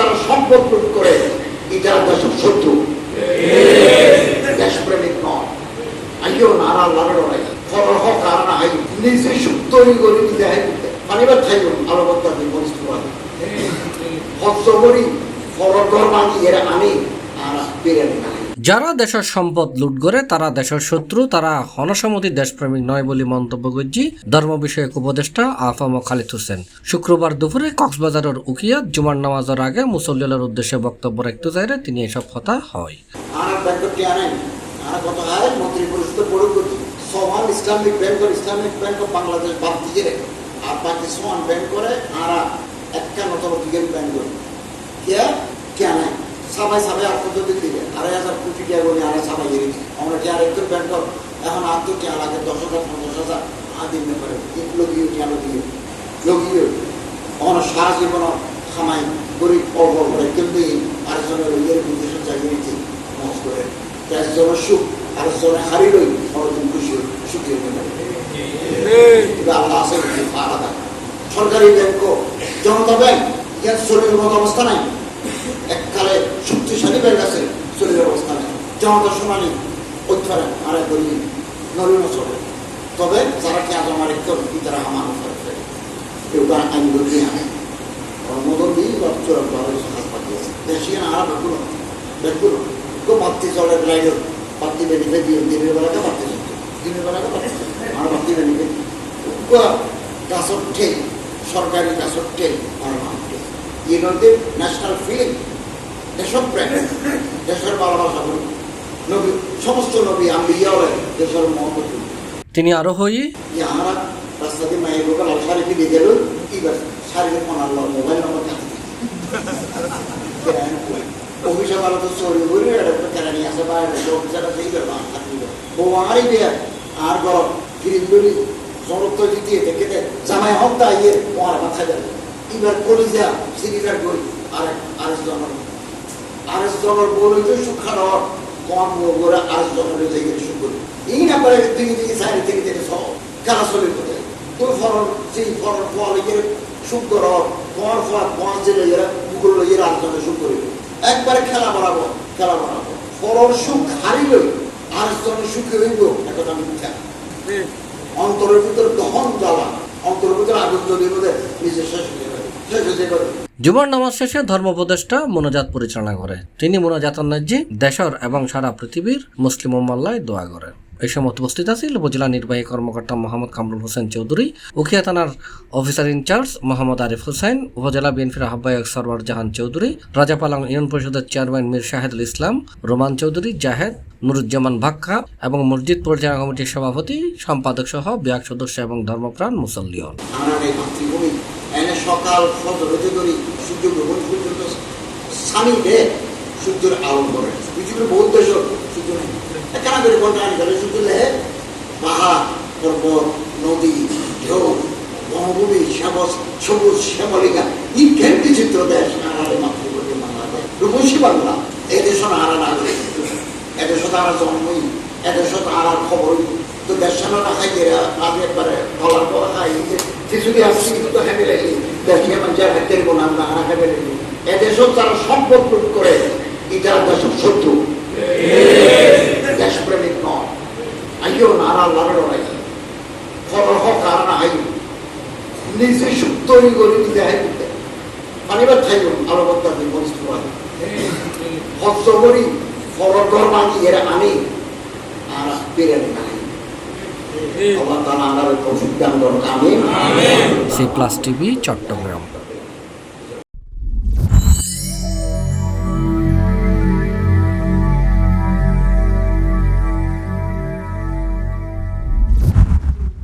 যারা সম্পদ লুট করে এটা দেশের শত্রু, দেশপ্রেমিক নয়। আইও নারা লড়াই ফল হক আর না আই নিজে সুতরি করে দিতে হয় পানিবার থাইব আলো বত্তা দিন পরিস্থিতি হস্ত করি ফলর মানি এর আনি আর বেরেনি না। যারা দেশের সম্পদ লুট করে তারা দেশের শত্রু, তারা হনসমতি দেশপ্রেমিক নয় বলে মন্তব্য করছি ধর্ম বিষয়ক উপদেষ্টা আফম খালিদ হোসেন। শুক্রবার দুপুরে কক্সবাজারের উকিয়াত জুমার নামাজের আগে মুসল্লিদের উদ্দেশ্যে বক্তব্য রাখতে চাইলে তিনি এসব কথা হয়। মন্ত্রী পরিষদ সমান ইসলামিক ব্যাংক বাংলাদেশ বাদ দিয়ে রেখে আর বাকি সমান ব্যাংক করে আর একটা নতুন ব্যাংক করে কে নাই সবাই সবাই আর কত দিন দিবে 2,500 কোটি টাকা বলে আর সবাই এড়িয়ে আমরা কি আর একটু ব্যাংক এখন আর তো কে লাগে 10,000 50,000 আদিন করে লগিয়ে লগিয়ে আমরা সারা জীবন খামাই গরিব অল্প করে কিন্তু আরেকজনের ইয়ের বিদেশে চালিয়েছি মজ করে 10 জনের সুখ আরেকজনে হারিলই অনেকদিন খুশি সুখী আল্লাহ আছে আলাদা। সরকারি ব্যাংক জনতা ব্যাংক ইয়ার শরীরের মতো অবস্থা নাই, এককালে শক্তিশালী ব্যাংক আছে শরীরের অবস্থা নেই। জনতা সমানি উত্তরে আর করি নলিন চলে, তবে যারা কি আজ আমার একটু তারা আমার কেউ আইন করতে আনে অনুমোদন দিয়ে বা চোরা হাত পাঠিয়েছে দেশে আর বেগুলো বেগুলো খুব বাড়তি জলের লাইনের বাড়তি বেনিফিট দিয়ে দিনের বেলাকে বাড়তি চলছে, দিনের বেলাকে বাড়তি আর বাড়তি বেনিফিট গাছর ঠেক সরকারি গাছর ঠেক আর মানতে ইউনিটেড ন্যাশনাল ফিলিং দেশপ্রেম দেশের ভালোবাসা করি নবী সমস্ত নবী আমি দেশের মহব্বত। তিনি আরো হই আমরা রাস্তা দিয়ে মায়ের লোকাল শাড়ি দিয়ে গেল এবার শাড়িতে ফোনার মোবাইল নম্বর কাছে অফিসে ভালো তো চুরি করে কেনা নিয়ে আসে বাইরে অফিসার আছে বউ আমারই বিয়ে আর গরম ফিরিজ বলি জনত্ব জিতিয়ে দেখে দেয় জামাই হক দা ইয়ে তোমার মাথায় যাবে এবার কলিজা সিরিজার করি আরেস জনের বলে তো সুখা নয় কম করে আরেস জনের জায়গায় সুখ করি এই নাম্বারে দিকে দিকে সাইড থেকে থেকে সব কারা চলে কোথায় তোর ফলন সেই ফলন ফল গিয়ে সুখ কর ফল ফল ফল জেলে গেলে মুকুল গিয়ে আরেকজনের সুখ করি একবারে খেলা বাড়াবো ফলন সুখ হারিলই আরেস জনের সুখে হইব একটা মিথ্যা। অন্তরের ভিতরে দহন জ্বালা অন্তরের ভিতরে আগুন জ্বলিয়ে মধ্যে নিজের শেষ হয়ে যাবে। জুমার নামাজ শেষে ধর্ম উপদেষ্টা মোনাজাত পরিচালনা করে। তিনি মোনাজাতের ন্যায্যে দেশের এবং সারা পৃথিবীর মুসলিম উম্মাহর দোয়া করেন। এই সময় উপস্থিত আছেন উপজেলা নির্বাহী কর্মকর্তা মোহাম্মদ কামরুল হোসেন চৌধুরী, উখিয়া থানার অফিসার ইনচার্জ মোহাম্মদ আরিফ হোসেন, উপজেলা বিএনপির আহ্বায়ক সরওয়ার জাহান চৌধুরী, রাজাপালং ইউনিয়ন পরিষদের চেয়ারম্যান মীর শাহেদুল ইসলাম, রোমান চৌধুরী, জাহেদ, নুরুজ্জামান ভাক্কা এবং মসজিদ পরিচালনা কমিটির সভাপতি সম্পাদক সহ বিভাগ সদস্য এবং ধর্মপ্রাণ মুসল্লিগণ। সকাল ফজর করি সূর্য গ্রহণ পর্যন্ত সানি ডে সূর্যের আলো করে পৃথিবীর বহু দেশ সূর্য নেই কেন করে ঘন্টা করে সূর্য লেহে পাহাড় পর্বত নদী ঢেউ বনভূমি সবুজ শ্যামলিকা এই কেন্দ্রী চিত্র দেশ আড়ালে মাতৃভূমি বাংলাদেশ রূপসী বাংলা এদেশ আড়া না করে এদেশ তারা জন্মই এদেশ তারা খবর তো দেশ সামনে রাখাই গেলে আমি একবারে বলার পর খাই যদি আসছি কিন্তু হেঁটে লাগি দেশে মানুষের হাতে বোনা আমরা হারা হেঁটে লাগি এদেশও তারা সম্পদ লুট করে এটা দেশের শত্রু, দেশপ্রেমিক নয়। আইও নারা লড়াই ফল হক আর না আই নিজে সুতরি করে দিতে হয় পানিবার থাইব আলো বত্তা দিন পরিস্থিতি হস্ত করি ফলর মানি এর আনি আর বেরেনি না। C+ TV Chittagong.